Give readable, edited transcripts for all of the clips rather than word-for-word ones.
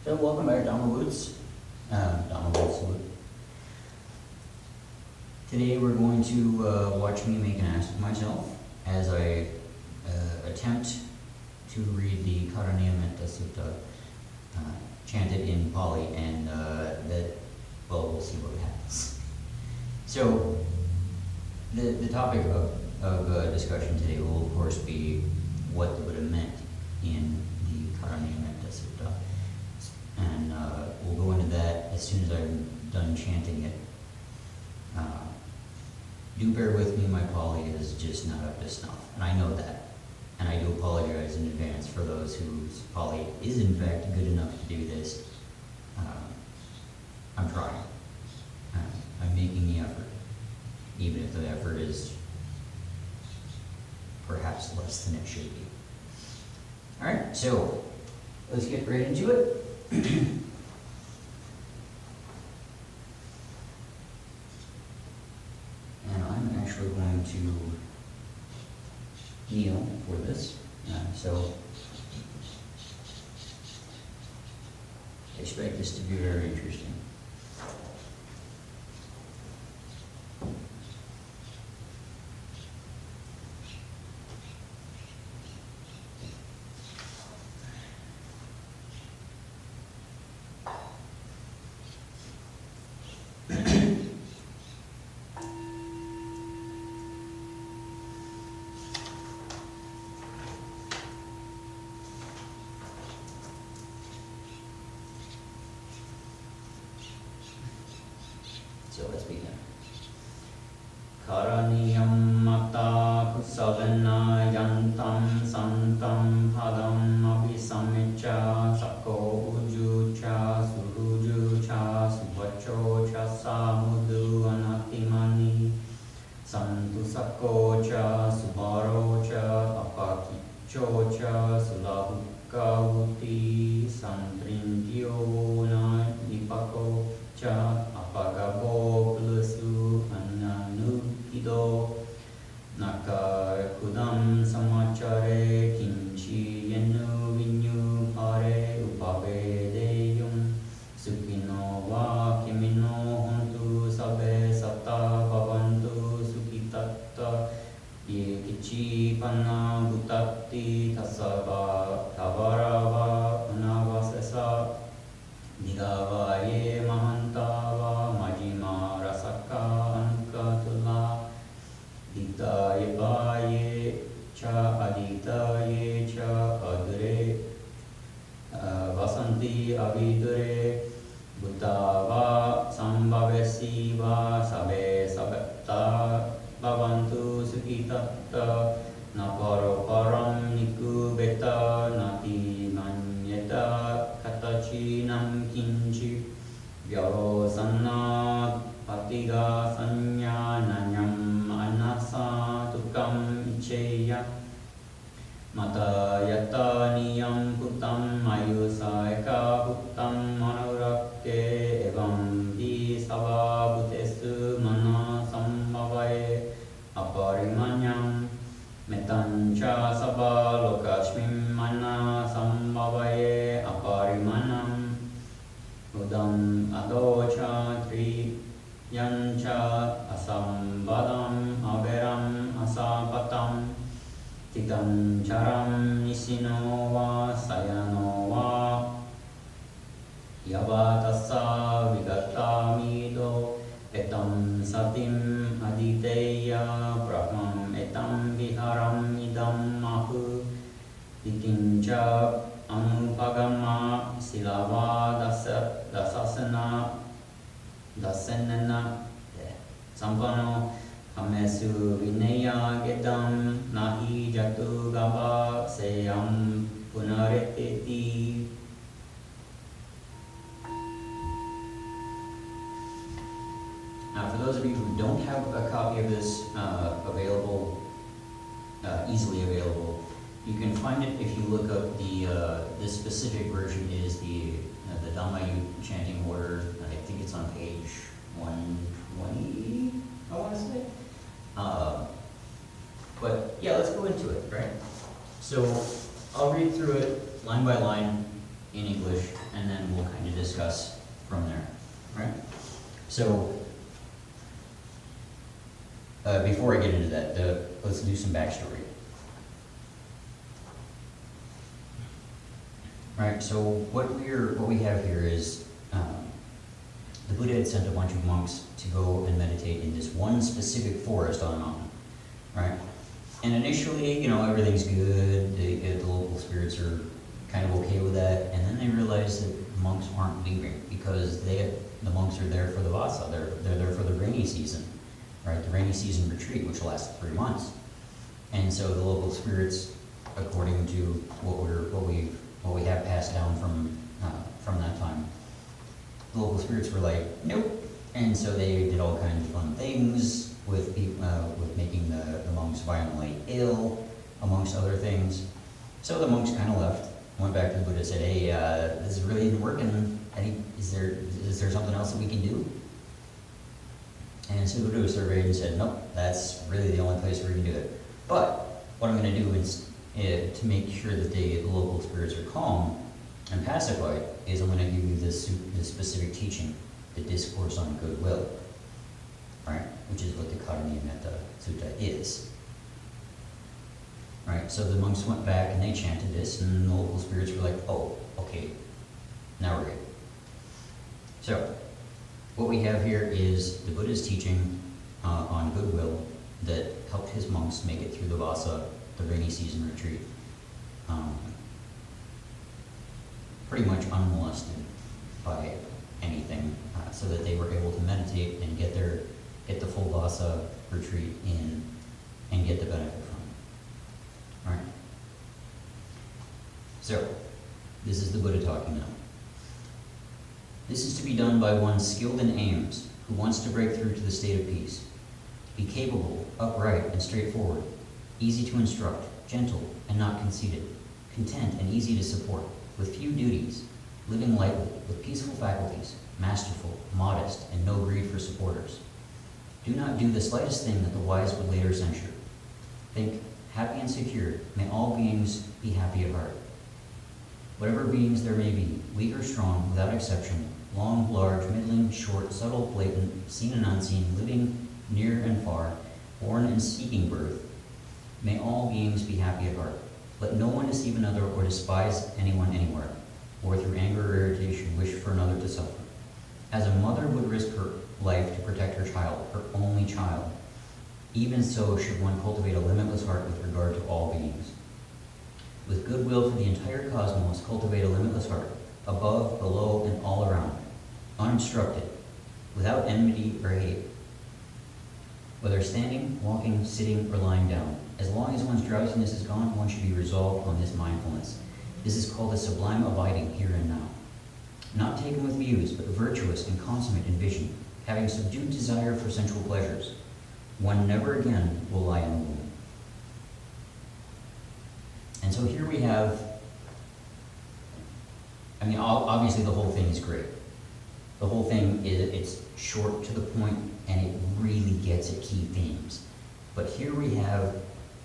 So welcome back, Dhamma Woods. Today we're going to watch me make an ass of myself as I attempt to read the Karaniya Metta Sutta chanted in Pali, and we'll see what happens. So the topic of discussion today will of course be what the Buddha meant in the Karaniya Metta Sutta. And we'll go into that as soon as I'm done chanting it. Do bear with me, my Pali is just not up to snuff, and I know that. And I do apologize in advance for those whose Pali is in fact good enough to do this. I'm trying. I'm making the effort, even if the effort is perhaps less than it should be. Alright, so let's get right into it. And I'm actually going to kneel for this. So expect this to be very interesting. So let's begin. Karaniyam Metta Kusalana Yantam Santam Padam Abhisamicca Sako Ujucha Surujucha Suvachocha Samudu Anatimani Santu Sakocha Subarocha Apakichocha Sulahukavuti Santrintyo Na Nipako Cha Apagabo Plusu Ananukido Naka Kudam Samachare Kinchi Yenu Vinyu Pare Upabedeyum Sukino Va Kimino Hontu Sabe Sata Bhavantu Sukitatta Yekichi Panna Bhutatti Tasava Tavarava Anavasesa Nidavaye Mahantava Majima Rasaka Ankatula Ditaye Vaye Cha Aditaye Cha Adure Vasanti Avidure Buddhava Sambhavesiva Sabe Sabetta Bhavantu Sukitatta Naparo Param Nikubeta Nati Manyeta Katachinam Kinchi Vyaro Sanna Patiga Sanya Nanyam Anasa Tukam Icheya Mata Yata Niyam Putam Ayusaika Putam Manurakte Evam Di Sava Butesu Mana Sambhavaye Aparimanyam Metancha Sabha Lokashmim Mana Sambhavaye Aparimanam Udam Adocha Tri Yancha Asambadam Averam Asapatam Titam Charam Nisino Va Sayano Va Yavatasa Vigatamido Etam Satim Aditeya Brahmam Etam Viharam Idam Mahu Ditincha Anupagama Silava Dasasana Dasanana Sampano Kamesu Vinaya Gedam Nahi Jatu Gaba Seyam Punareteti. Now, for those of you who don't have a copy of this easily available, you can find it if you look up this specific version is the Dhamma chanting order. I think it's on page 120, I want to say. But yeah, let's go into it, right? So I'll read through it line by line, in English, and then we'll kind of discuss from there, right? So, before I get into that, let's do some backstory. Right, so what we have here is the Buddha had sent a bunch of monks to go and meditate in this one specific forest on a mountain, right? And initially, everything's good. The local spirits are kind of okay with that, and then they realize that monks aren't leaving because the monks are there for the Vasa. They're there for the rainy season, right? The rainy season retreat, which lasts 3 months, and so the local spirits, according to what we have passed down from that time, the local spirits were like, nope. And so they did all kinds of fun things with making the monks violently ill, amongst other things. So the monks kind of left, went back to the Buddha and said, hey, this really isn't working. Is there something else that we can do? And so the Buddha surveyed and said, nope, that's really the only place where we can do it. But what I'm going to do is, to make sure that the local spirits are calm and pacified, is I'm going to give you this specific teaching, the discourse on goodwill, right? Which is what the Karaniya Metta Sutta is. Right? So the monks went back and they chanted this, and the local spirits were like, oh, okay, now we're good. So, what we have here is the Buddha's teaching on goodwill that helped his monks make it through the Vasa, the rainy season retreat, pretty much unmolested by anything, so that they were able to meditate and get the full Vasa retreat in and get the benefit from it. Right? So, this is the Buddha talking now. This is to be done by one skilled in aims, who wants to break through to the state of peace. Be capable, upright, and straightforward, easy to instruct, gentle, and not conceited, content and easy to support, with few duties, living lightly, with peaceful faculties, masterful, modest, and no greed for supporters. Do not do the slightest thing that the wise would later censure. Think, happy and secure, may all beings be happy at heart. Whatever beings there may be, weak or strong, without exception, long, large, middling, short, subtle, blatant, seen and unseen, living near and far, born and seeking birth, may all beings be happy at heart. Let no one deceive another or despise anyone anywhere, or through anger or irritation wish for another to suffer. As a mother would risk her life to protect her child, her only child, even so should one cultivate a limitless heart with regard to all beings. With goodwill for the entire cosmos, cultivate a limitless heart, above, below, and all around, unobstructed, without enmity or hate. Whether standing, walking, sitting, or lying down, as long as one's drowsiness is gone, one should be resolved on this mindfulness. This is called a sublime abiding here and now. Not taken with views, but virtuous and consummate in vision, having subdued desire for sensual pleasures. One never again will lie in the womb. And so here we have, obviously the whole thing is great. The whole thing it's short to the point, and it really gets at key themes. But here we have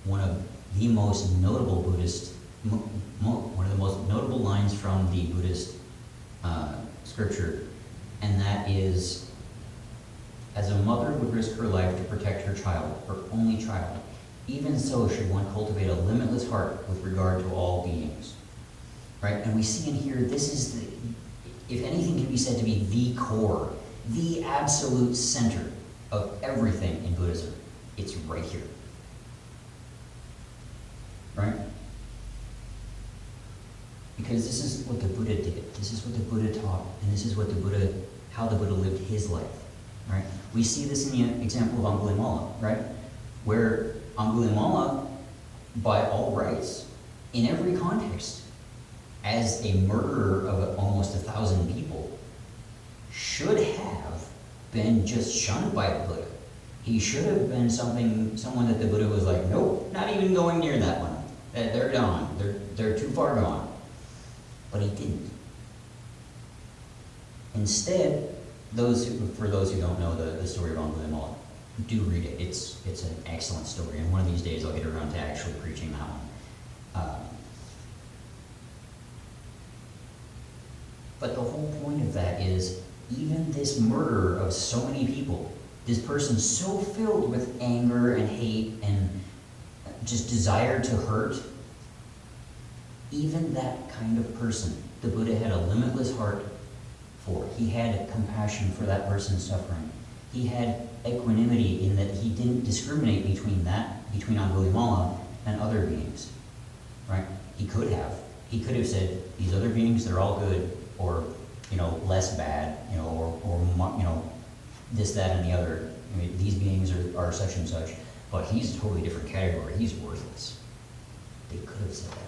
one of the most notable Buddhist, one of the most notable lines from the Buddhist scripture, and that is, as a mother would risk her life to protect her child, her only child, even so should one cultivate a limitless heart with regard to all beings. Right? And we see in here, this is, if anything can be said to be the core, the absolute center of everything in Buddhism, it's right here. Right? Because this is what the Buddha did. This is what the Buddha taught. And this is what how the Buddha lived his life. Right? We see this in the example of Angulimala, right? Where Angulimala, by all rights, in every context, as a murderer of almost 1,000 people, should have been just shunned by the Buddha. He should have been someone that the Buddha was like, nope, not even going near that one. They're gone. They're too far gone. But he didn't. Instead, for those who don't know the story of Angulimala, do read it. It's an excellent story, and one of these days I'll get around to actually preaching that one. But the whole point of that is, even this murder of so many people, this person so filled with anger and hate and just desire to hurt, even that kind of person, the Buddha had a limitless heart for. He had compassion for that person's suffering. He had equanimity in that he didn't discriminate between Angulimala and other beings, right? He could have. He could have said, these other beings, they're all good, or, less bad, or this, that, and the other. I mean, these beings are such and such, but he's a totally different category. He's worthless. They could have said that.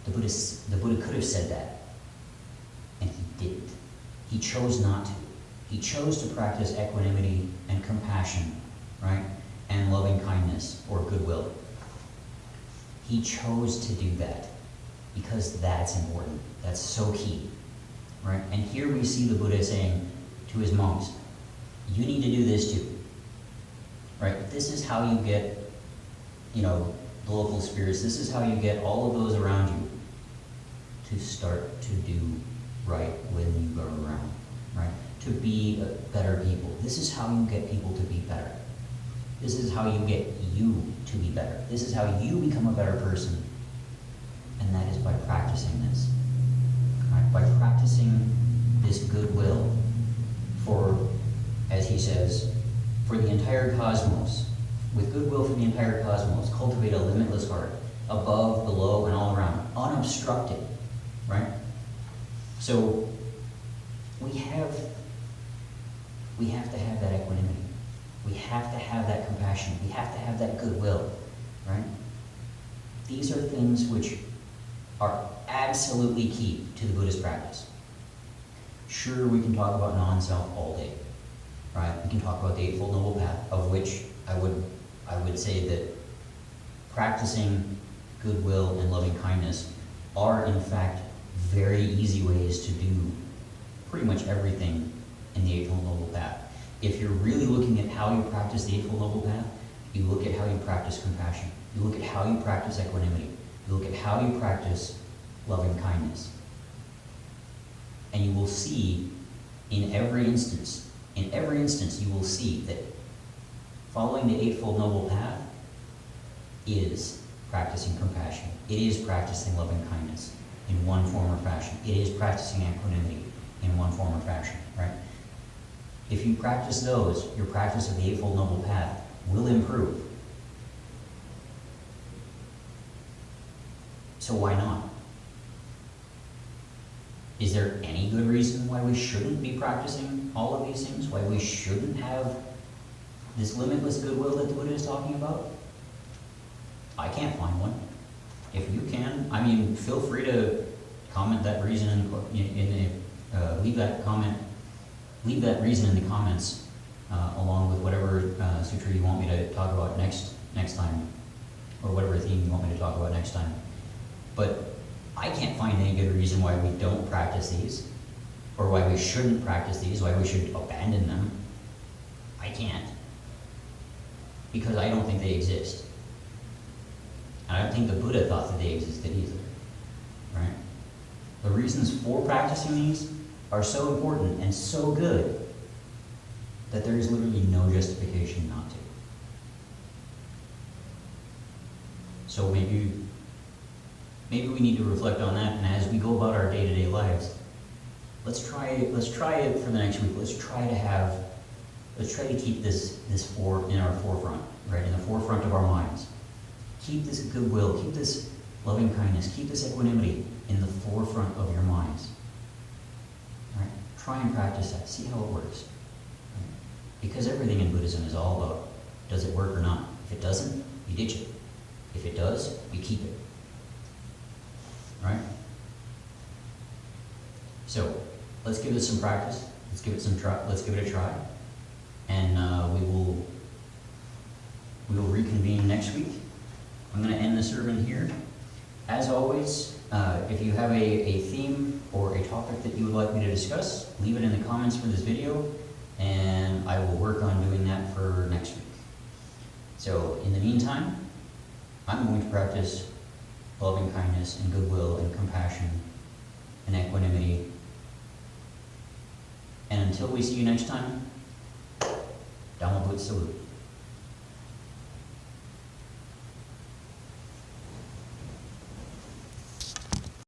The Buddha could have said that, and he didn't. He chose not to. He chose to practice equanimity and compassion, right? And loving kindness or goodwill. He chose to do that because that's important. That's so key, right? And here we see the Buddha saying to his monks, you need to do this too, right? This is how you get, the local spirits. This is how you get all of those around you to start to do right when you go around, right? To be better people. This is how you get people to be better. This is how you get you to be better. This is how you become a better person. And that is by practicing this. Right? By practicing this goodwill for, as he says, for the entire cosmos. With goodwill for the entire cosmos, cultivate a limitless heart, above, below, and all around, unobstructed, right? So we have to have that equanimity. We have to have that compassion. We have to have that goodwill, right? These are things which are absolutely key to the Buddhist practice. Sure, we can talk about non-self all day, right? We can talk about the Eightfold Noble Path, of which I would say that practicing goodwill and loving kindness are, in fact, very easy ways to do pretty much everything in the Eightfold Noble Path. If you're really looking at how you practice the Eightfold Noble Path, you look at how you practice compassion. You look at how you practice equanimity. You look at how you practice loving kindness. And you will see in every instance you will see that following the Eightfold Noble Path is practicing compassion. It is practicing loving kindness in one form or fashion. It is practicing equanimity in one form or fashion, right? If you practice those, your practice of the Eightfold Noble Path will improve. So why not? Is there any good reason why we shouldn't be practicing all of these things? Why we shouldn't have this limitless goodwill that the Buddha is talking about? I can't find one. If you can, feel free to comment that reason leave that reason in the comments, along with whatever sutra you want me to talk about next time, or whatever theme you want me to talk about next time. But I can't find any good reason why we don't practice these, or why we shouldn't practice these, why we should abandon them. I can't. Because I don't think they exist. And I don't think the Buddha thought that they existed either. Right? The reasons for practicing these are so important and so good that there is literally no justification not to. So maybe we need to reflect on that, and as we go about our day-to-day lives, let's try it for the next week. Let's try to keep this in our forefront, right? In the forefront of our minds. Keep this goodwill, keep this loving kindness, keep this equanimity in the forefront of your minds. Right? Try and practice that. See how it works. Right? Because everything in Buddhism is all about, does it work or not? If it doesn't, you ditch it. If it does, you keep it. Right? So, let's give this some practice. Let's give it a try. And we will reconvene next week. I'm going to end the sermon here. As always, if you have a theme or a topic that you would like me to discuss, leave it in the comments for this video, and I will work on doing that for next week. So, in the meantime, I'm going to practice loving kindness and goodwill and compassion and equanimity until we see you next time, Dhamma Bhut Salut.